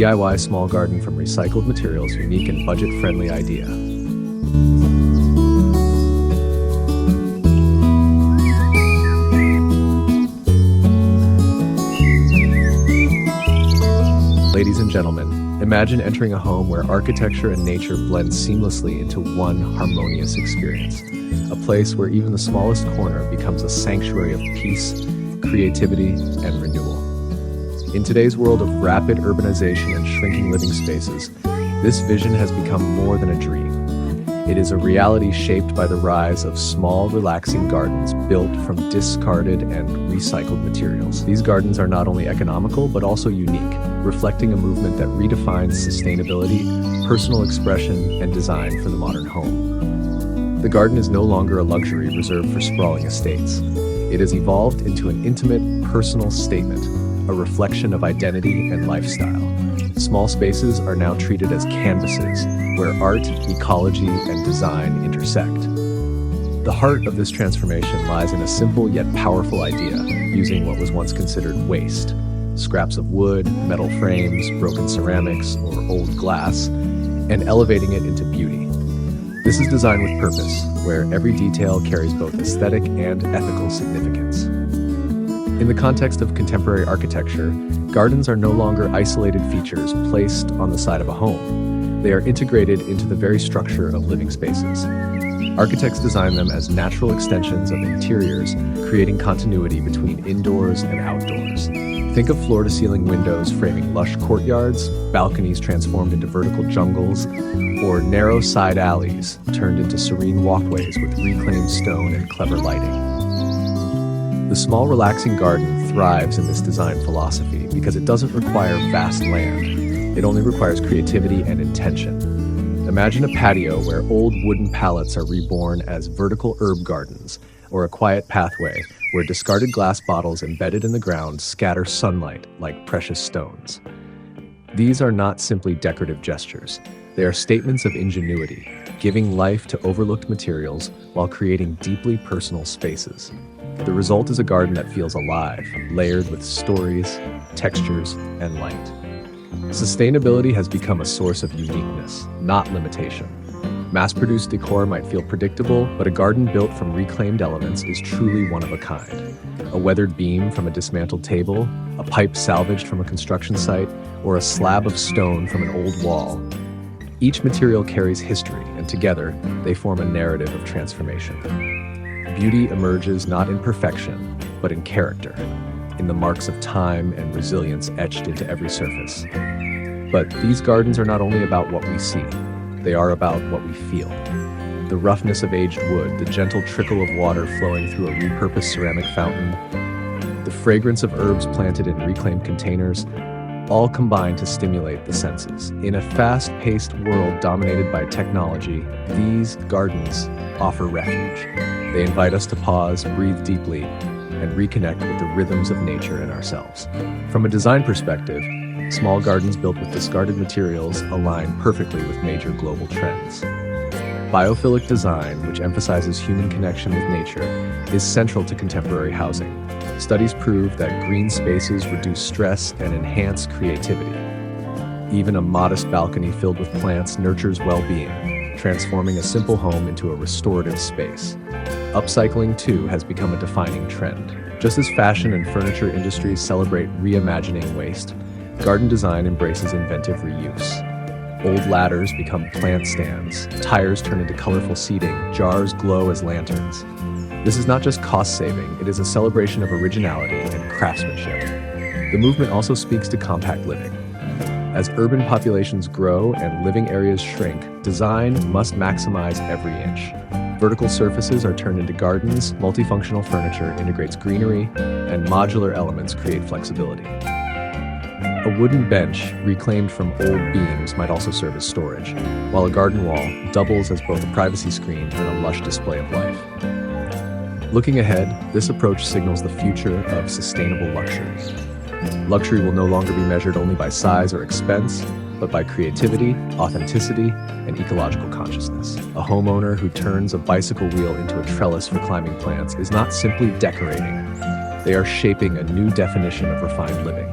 DIY small garden from recycled materials, unique and budget-friendly idea. Ladies and gentlemen, imagine entering a home where architecture and nature blend seamlessly into one harmonious experience. A place where even the smallest corner becomes a sanctuary of peace, creativity, and renewal. In today's world of rapid urbanization and shrinking living spaces, this vision has become more than a dream. It is a reality shaped by the rise of small, relaxing gardens built from discarded and recycled materials. These gardens are not only economical, but also unique, reflecting a movement that redefines sustainability, personal expression, and design for the modern home. The garden is no longer a luxury reserved for sprawling estates. It has evolved into an intimate, personal statement, a reflection of identity and lifestyle. Small spaces are now treated as canvases where art, ecology, and design intersect. The heart of this transformation lies in a simple yet powerful idea, using what was once considered waste, scraps of wood, metal frames, broken ceramics, or old glass, and elevating it into beauty. This is design with purpose, where every detail carries both aesthetic and ethical significance. In the context of contemporary architecture, gardens are no longer isolated features placed on the side of a home. They are integrated into the very structure of living spaces. Architects design them as natural extensions of interiors, creating continuity between indoors and outdoors. Think of floor-to-ceiling windows framing lush courtyards, balconies transformed into vertical jungles, or narrow side alleys turned into serene walkways with reclaimed stone and clever lighting. The small, relaxing garden thrives in this design philosophy because it doesn't require vast land. It only requires creativity and intention. Imagine a patio where old wooden pallets are reborn as vertical herb gardens, or a quiet pathway where discarded glass bottles embedded in the ground scatter sunlight like precious stones. These are not simply decorative gestures. They are statements of ingenuity, giving life to overlooked materials while creating deeply personal spaces. The result is a garden that feels alive, layered with stories, textures, and light. Sustainability has become a source of uniqueness, not limitation. Mass-produced decor might feel predictable, but a garden built from reclaimed elements is truly one of a kind. A weathered beam from a dismantled table, a pipe salvaged from a construction site, or a slab of stone from an old wall. Each material carries history, and together, they form a narrative of transformation. Beauty emerges not in perfection, but in character, in the marks of time and resilience etched into every surface. But these gardens are not only about what we see, they are about what we feel. The roughness of aged wood, the gentle trickle of water flowing through a repurposed ceramic fountain, the fragrance of herbs planted in reclaimed containers, all combine to stimulate the senses. In a fast-paced world dominated by technology, these gardens offer refuge. They invite us to pause, breathe deeply, and reconnect with the rhythms of nature and ourselves. From a design perspective, small gardens built with discarded materials align perfectly with major global trends. Biophilic design, which emphasizes human connection with nature, is central to contemporary housing. Studies prove that green spaces reduce stress and enhance creativity. Even a modest balcony filled with plants nurtures well-being, transforming a simple home into a restorative space. Upcycling, too, has become a defining trend. Just as fashion and furniture industries celebrate reimagining waste, garden design embraces inventive reuse. Old ladders become plant stands, tires turn into colorful seating, jars glow as lanterns. This is not just cost-saving, it is a celebration of originality and craftsmanship. The movement also speaks to compact living. As urban populations grow and living areas shrink, design must maximize every inch. Vertical surfaces are turned into gardens, multifunctional furniture integrates greenery, and modular elements create flexibility. A wooden bench, reclaimed from old beams, might also serve as storage, while a garden wall doubles as both a privacy screen and a lush display of life. Looking ahead, this approach signals the future of sustainable luxury. Luxury will no longer be measured only by size or expense, but by creativity, authenticity, and ecological consciousness. A homeowner who turns a bicycle wheel into a trellis for climbing plants is not simply decorating. They are shaping a new definition of refined living.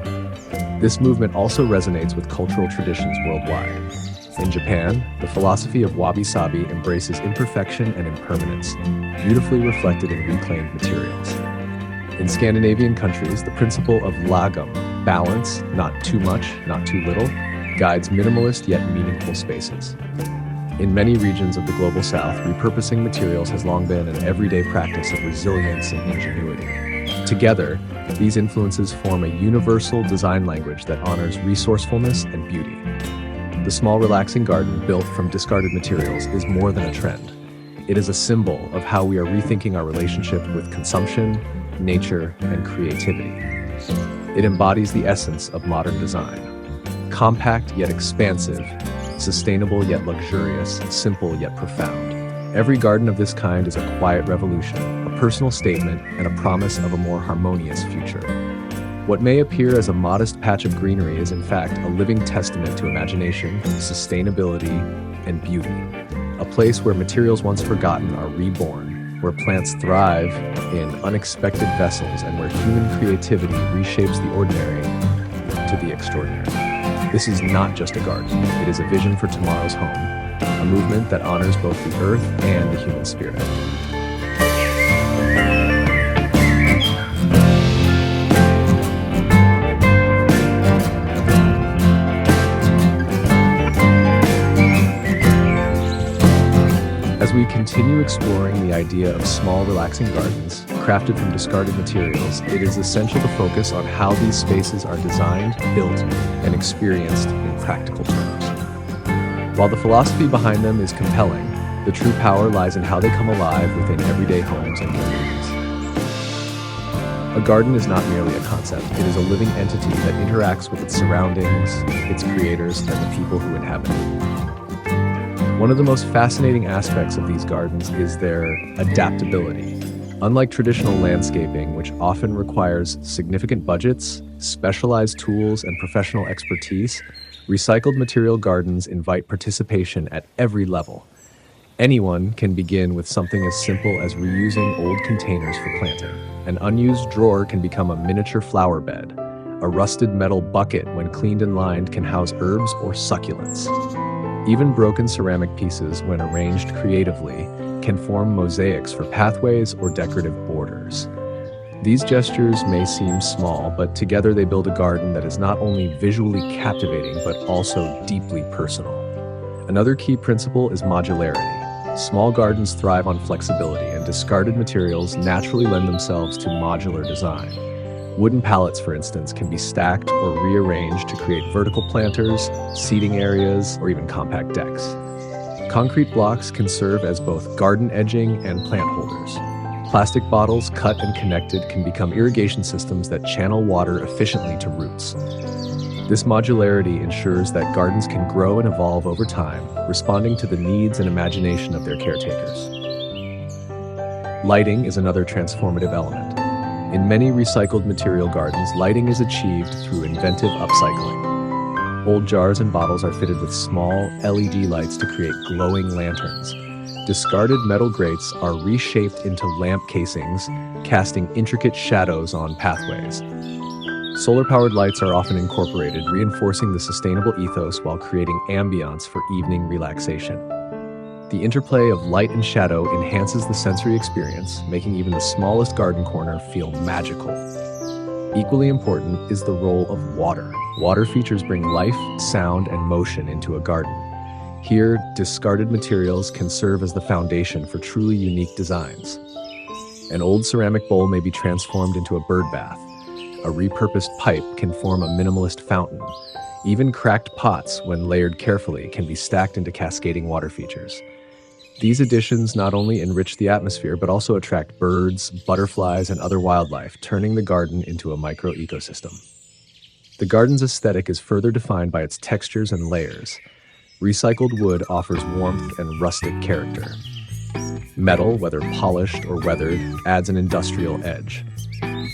This movement also resonates with cultural traditions worldwide. In Japan, the philosophy of wabi-sabi embraces imperfection and impermanence, beautifully reflected in reclaimed materials. In Scandinavian countries, the principle of lagom, balance, not too much, not too little, guides minimalist yet meaningful spaces. In many regions of the global south, repurposing materials has long been an everyday practice of resilience and ingenuity. Together, these influences form a universal design language that honors resourcefulness and beauty. The small, relaxing garden built from discarded materials is more than a trend. It is a symbol of how we are rethinking our relationship with consumption, nature, and creativity. It embodies the essence of modern design. Compact yet expansive, sustainable yet luxurious, simple yet profound. Every garden of this kind is a quiet revolution, a personal statement, and a promise of a more harmonious future. What may appear as a modest patch of greenery is in fact a living testament to imagination, sustainability, and beauty. A place where materials once forgotten are reborn, where plants thrive in unexpected vessels, and where human creativity reshapes the ordinary to the extraordinary. This is not just a garden, it is a vision for tomorrow's home, a movement that honors both the earth and the human spirit. As we continue exploring the idea of small, relaxing gardens, crafted from discarded materials, it is essential to focus on how these spaces are designed, built, and experienced in practical terms. While the philosophy behind them is compelling, the true power lies in how they come alive within everyday homes and communities. A garden is not merely a concept, it is a living entity that interacts with its surroundings, its creators, and the people who inhabit it. One of the most fascinating aspects of these gardens is their adaptability. Unlike traditional landscaping, which often requires significant budgets, specialized tools, and professional expertise, recycled material gardens invite participation at every level. Anyone can begin with something as simple as reusing old containers for planting. An unused drawer can become a miniature flower bed. A rusted metal bucket, when cleaned and lined, can house herbs or succulents. Even broken ceramic pieces, when arranged creatively, can form mosaics for pathways or decorative borders. These gestures may seem small, but together they build a garden that is not only visually captivating, but also deeply personal. Another key principle is modularity. Small gardens thrive on flexibility, and discarded materials naturally lend themselves to modular design. Wooden pallets, for instance, can be stacked or rearranged to create vertical planters, seating areas, or even compact decks. Concrete blocks can serve as both garden edging and plant holders. Plastic bottles, cut and connected, can become irrigation systems that channel water efficiently to roots. This modularity ensures that gardens can grow and evolve over time, responding to the needs and imagination of their caretakers. Lighting is another transformative element. In many recycled material gardens, lighting is achieved through inventive upcycling. Old jars and bottles are fitted with small LED lights to create glowing lanterns. Discarded metal grates are reshaped into lamp casings, casting intricate shadows on pathways. Solar-powered lights are often incorporated, reinforcing the sustainable ethos while creating ambiance for evening relaxation. The interplay of light and shadow enhances the sensory experience, making even the smallest garden corner feel magical. Equally important is the role of water. Water features bring life, sound, and motion into a garden. Here, discarded materials can serve as the foundation for truly unique designs. An old ceramic bowl may be transformed into a bird bath. A repurposed pipe can form a minimalist fountain. Even cracked pots, when layered carefully, can be stacked into cascading water features. These additions not only enrich the atmosphere, but also attract birds, butterflies, and other wildlife, turning the garden into a micro-ecosystem. The garden's aesthetic is further defined by its textures and layers. Recycled wood offers warmth and rustic character. Metal, whether polished or weathered, adds an industrial edge.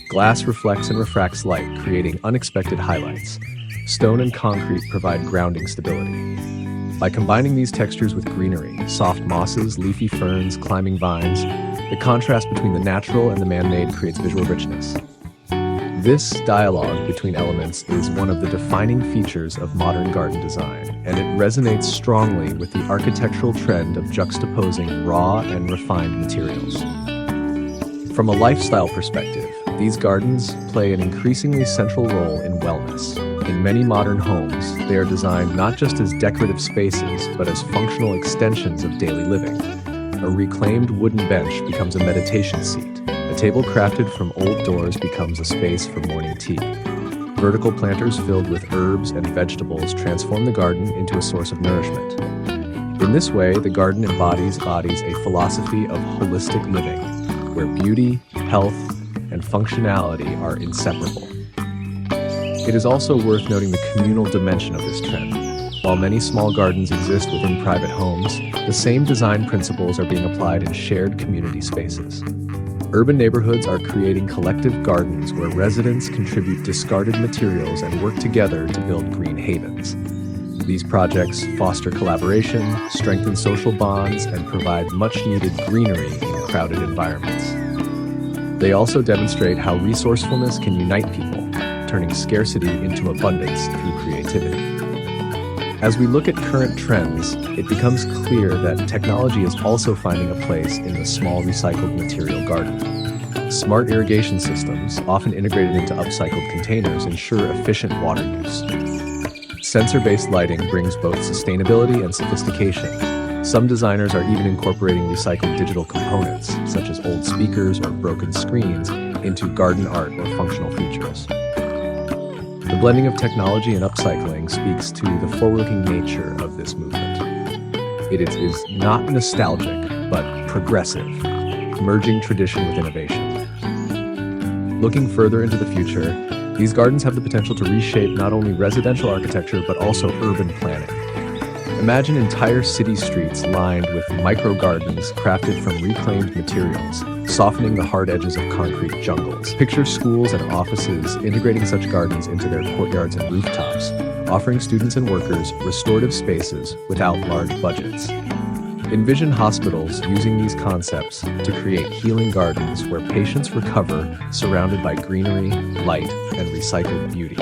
Glass reflects and refracts light, creating unexpected highlights. Stone and concrete provide grounding stability. By combining these textures with greenery, soft mosses, leafy ferns, climbing vines, the contrast between the natural and the man-made creates visual richness. This dialogue between elements is one of the defining features of modern garden design, and it resonates strongly with the architectural trend of juxtaposing raw and refined materials. From a lifestyle perspective, these gardens play an increasingly central role in wellness. In many modern homes, they are designed not just as decorative spaces, but as functional extensions of daily living. A reclaimed wooden bench becomes a meditation seat. A table crafted from old doors becomes a space for morning tea. Vertical planters filled with herbs and vegetables transform the garden into a source of nourishment. In this way, the garden embodies a philosophy of holistic living, where beauty, health, and functionality are inseparable. It is also worth noting the communal dimension of this trend. While many small gardens exist within private homes, the same design principles are being applied in shared community spaces. Urban neighborhoods are creating collective gardens where residents contribute discarded materials and work together to build green havens. These projects foster collaboration, strengthen social bonds, and provide much-needed greenery in crowded environments. They also demonstrate how resourcefulness can unite people, turning scarcity into abundance through creativity. As we look at current trends, it becomes clear that technology is also finding a place in the small recycled material garden. Smart irrigation systems, often integrated into upcycled containers, ensure efficient water use. Sensor-based lighting brings both sustainability and sophistication. Some designers are even incorporating recycled digital components, such as old speakers or broken screens, into garden art or functional features. The blending of technology and upcycling speaks to the forward-looking nature of this movement. It is not nostalgic, but progressive, merging tradition with innovation. Looking further into the future, these gardens have the potential to reshape not only residential architecture, but also urban planning. Imagine entire city streets lined with micro-gardens crafted from reclaimed materials, softening the hard edges of concrete jungles. Picture schools and offices integrating such gardens into their courtyards and rooftops, offering students and workers restorative spaces without large budgets. Envision hospitals using these concepts to create healing gardens where patients recover surrounded by greenery, light, and recycled beauty.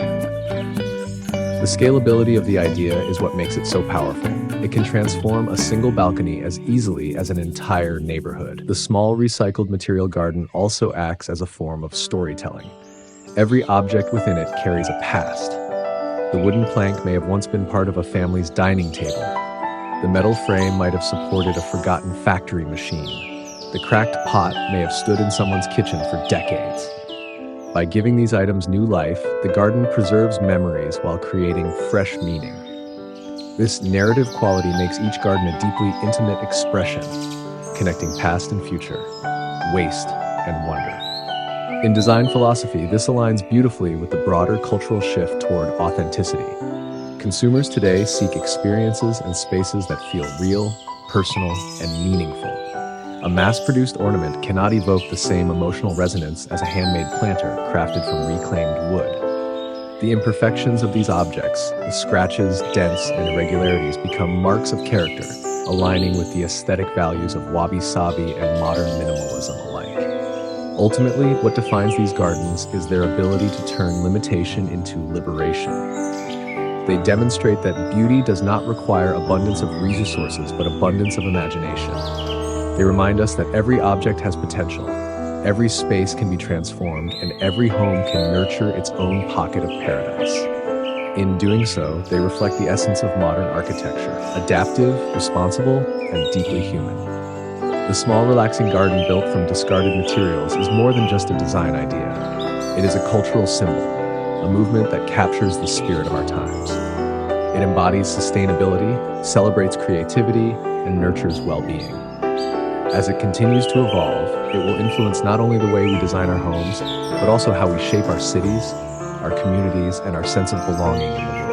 The scalability of the idea is what makes it so powerful. It can transform a single balcony as easily as an entire neighborhood. The small recycled material garden also acts as a form of storytelling. Every object within it carries a past. The wooden plank may have once been part of a family's dining table. The metal frame might have supported a forgotten factory machine. The cracked pot may have stood in someone's kitchen for decades. By giving these items new life, the garden preserves memories while creating fresh meaning. This narrative quality makes each garden a deeply intimate expression, connecting past and future, waste and wonder. In design philosophy, this aligns beautifully with the broader cultural shift toward authenticity. Consumers today seek experiences and spaces that feel real, personal, and meaningful. A mass-produced ornament cannot evoke the same emotional resonance as a handmade planter crafted from reclaimed wood. The imperfections of these objects, the scratches, dents, and irregularities become marks of character, aligning with the aesthetic values of wabi-sabi and modern minimalism alike. Ultimately, what defines these gardens is their ability to turn limitation into liberation. They demonstrate that beauty does not require abundance of resources, but abundance of imagination. They remind us that every object has potential, every space can be transformed, and every home can nurture its own pocket of paradise. In doing so, they reflect the essence of modern architecture: adaptive, responsible, and deeply human. The small, relaxing garden built from discarded materials is more than just a design idea. It is a cultural symbol, a movement that captures the spirit of our times. It embodies sustainability, celebrates creativity, and nurtures well-being. As it continues to evolve, it will influence not only the way we design our homes, but also how we shape our cities, our communities, and our sense of belonging in the world.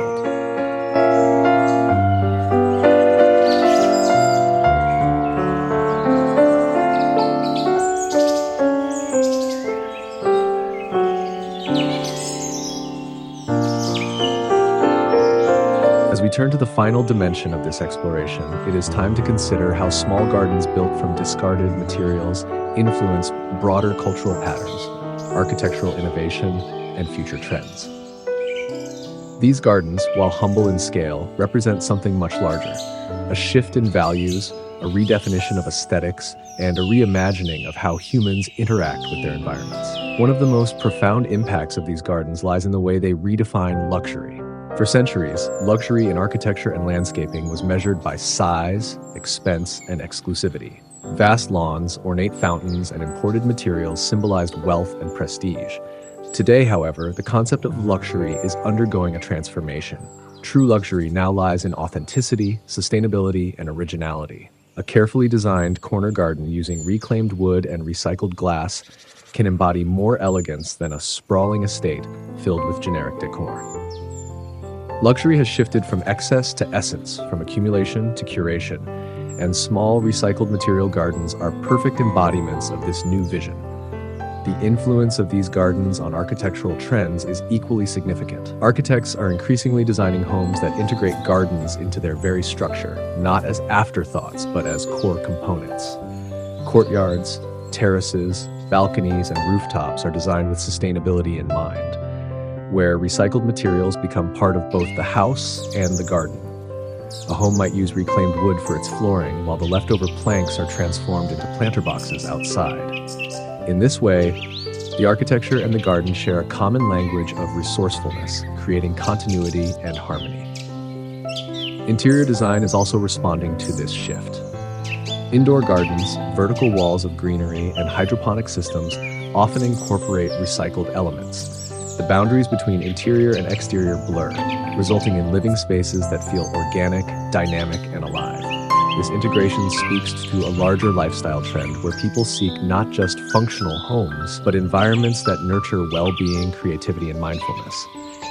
As we turn to the final dimension of this exploration, it is time to consider how small gardens built from discarded materials influence broader cultural patterns. architectural innovation, and future trends. These gardens, while humble in scale, represent something much larger: a shift in values, a redefinition of aesthetics, and a reimagining of how humans interact with their environments. One of the most profound impacts of these gardens lies in the way they redefine luxury. For centuries, luxury in architecture and landscaping was measured by size, expense, and exclusivity. Vast lawns, ornate fountains, and imported materials symbolized wealth and prestige. Today, however, the concept of luxury is undergoing a transformation. True luxury now lies in authenticity, sustainability, and originality. A carefully designed corner garden using reclaimed wood and recycled glass can embody more elegance than a sprawling estate filled with generic decor. Luxury has shifted from excess to essence, from accumulation to curation, and small recycled material gardens are perfect embodiments of this new vision. The influence of these gardens on architectural trends is equally significant. Architects are increasingly designing homes that integrate gardens into their very structure, not as afterthoughts, but as core components. Courtyards, terraces, balconies, and rooftops are designed with sustainability in mind, where recycled materials become part of both the house and the garden. A home might use reclaimed wood for its flooring, while the leftover planks are transformed into planter boxes outside. In this way, the architecture and the garden share a common language of resourcefulness, creating continuity and harmony. Interior design is also responding to this shift. Indoor gardens, vertical walls of greenery, and hydroponic systems often incorporate recycled elements. The boundaries between interior and exterior blur, resulting in living spaces that feel organic, dynamic, and alive. This integration speaks to a larger lifestyle trend where people seek not just functional homes, but environments that nurture well-being, creativity, and mindfulness.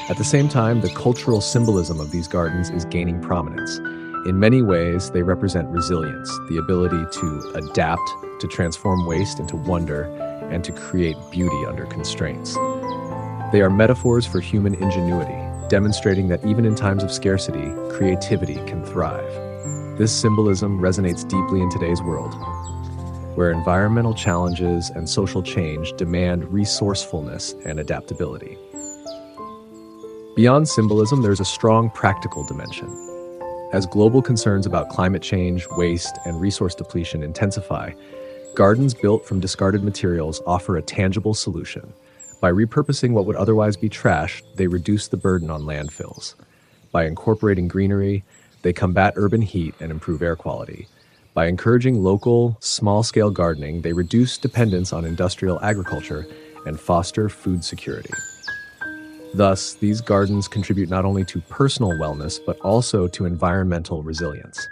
At the same time, the cultural symbolism of these gardens is gaining prominence. In many ways, they represent resilience, the ability to adapt, to transform waste into wonder, and to create beauty under constraints. They are metaphors for human ingenuity, demonstrating that even in times of scarcity, creativity can thrive. This symbolism resonates deeply in today's world, where environmental challenges and social change demand resourcefulness and adaptability. Beyond symbolism, there's a strong practical dimension. As global concerns about climate change, waste, and resource depletion intensify, gardens built from discarded materials offer a tangible solution. By repurposing what would otherwise be trash, they reduce the burden on landfills. By incorporating greenery, they combat urban heat and improve air quality. By encouraging local, small-scale gardening, they reduce dependence on industrial agriculture and foster food security. Thus, these gardens contribute not only to personal wellness, but also to environmental resilience.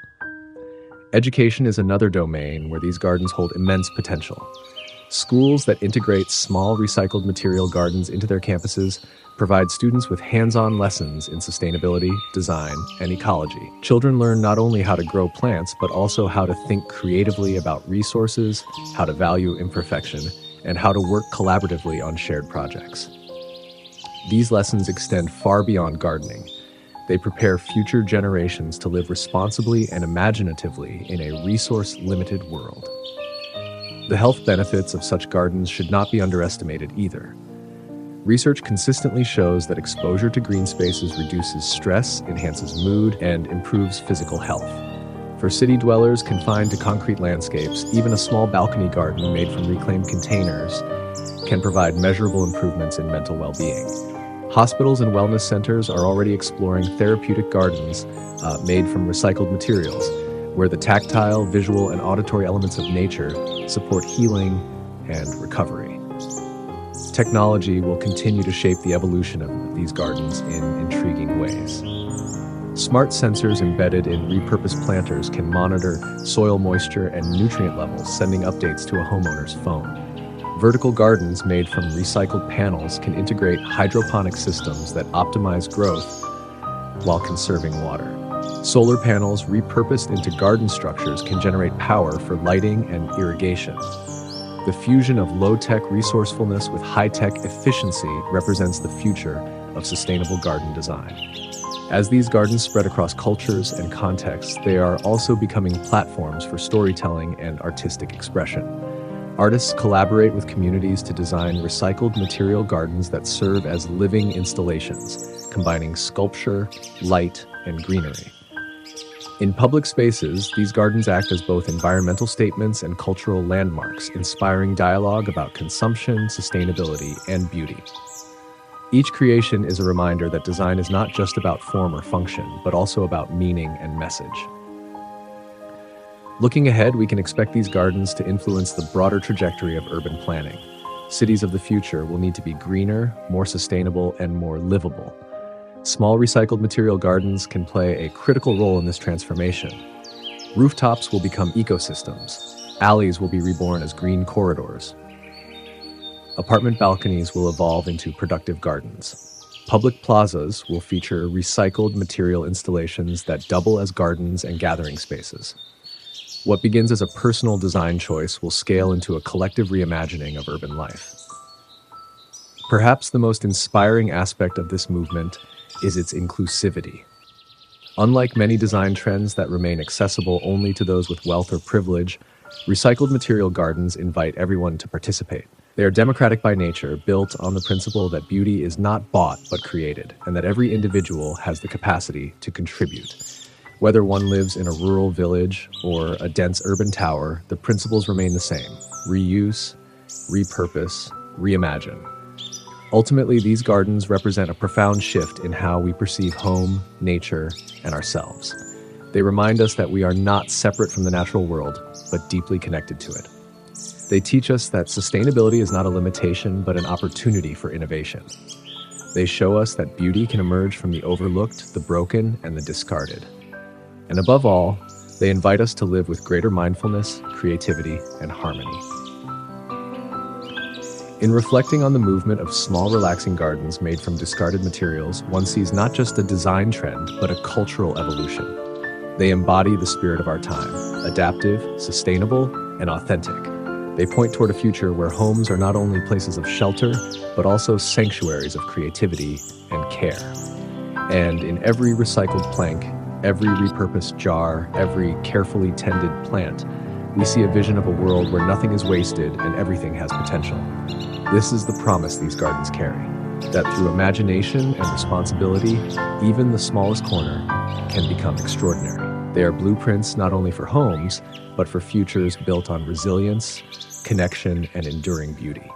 Education is another domain where these gardens hold immense potential. Schools that integrate small recycled material gardens into their campuses provide students with hands-on lessons in sustainability, design, and ecology. Children learn not only how to grow plants, but also how to think creatively about resources, how to value imperfection, and how to work collaboratively on shared projects. These lessons extend far beyond gardening. They prepare future generations to live responsibly and imaginatively in a resource-limited world. The health benefits of such gardens should not be underestimated either. Research consistently shows that exposure to green spaces reduces stress, enhances mood, and improves physical health. For city dwellers confined to concrete landscapes, even a small balcony garden made from reclaimed containers can provide measurable improvements in mental well-being. Hospitals and wellness centers are already exploring therapeutic gardens made from recycled materials, where the tactile, visual, and auditory elements of nature support healing and recovery. Technology will continue to shape the evolution of these gardens in intriguing ways. Smart sensors embedded in repurposed planters can monitor soil moisture and nutrient levels, sending updates to a homeowner's phone. Vertical gardens made from recycled panels can integrate hydroponic systems that optimize growth while conserving water. Solar panels repurposed into garden structures can generate power for lighting and irrigation. The fusion of low-tech resourcefulness with high-tech efficiency represents the future of sustainable garden design. As these gardens spread across cultures and contexts, they are also becoming platforms for storytelling and artistic expression. Artists collaborate with communities to design recycled material gardens that serve as living installations, combining sculpture, light, and greenery. In public spaces, these gardens act as both environmental statements and cultural landmarks, inspiring dialogue about consumption, sustainability, and beauty. Each creation is a reminder that design is not just about form or function, but also about meaning and message. Looking ahead, we can expect these gardens to influence the broader trajectory of urban planning. Cities of the future will need to be greener, more sustainable, and more livable. Small recycled material gardens can play a critical role in this transformation. Rooftops will become ecosystems. Alleys will be reborn as green corridors. Apartment balconies will evolve into productive gardens. Public plazas will feature recycled material installations that double as gardens and gathering spaces. What begins as a personal design choice will scale into a collective reimagining of urban life. Perhaps the most inspiring aspect of this movement is its inclusivity. Unlike many design trends that remain accessible only to those with wealth or privilege, recycled material gardens invite everyone to participate. They are democratic by nature, built on the principle that beauty is not bought but created, and that every individual has the capacity to contribute. Whether one lives in a rural village or a dense urban tower, the principles remain the same: reuse, repurpose, reimagine. Ultimately, these gardens represent a profound shift in how we perceive home, nature, and ourselves. They remind us that we are not separate from the natural world, but deeply connected to it. They teach us that sustainability is not a limitation, but an opportunity for innovation. They show us that beauty can emerge from the overlooked, the broken, and the discarded. And above all, they invite us to live with greater mindfulness, creativity, and harmony. In reflecting on the movement of small, relaxing gardens made from discarded materials, one sees not just a design trend, but a cultural evolution. They embody the spirit of our time, adaptive, sustainable, and authentic. They point toward a future where homes are not only places of shelter, but also sanctuaries of creativity and care. And in every recycled plank, every repurposed jar, every carefully tended plant, we see a vision of a world where nothing is wasted and everything has potential. This is the promise these gardens carry, that through imagination and responsibility, even the smallest corner can become extraordinary. They are blueprints not only for homes, but for futures built on resilience, connection, and enduring beauty.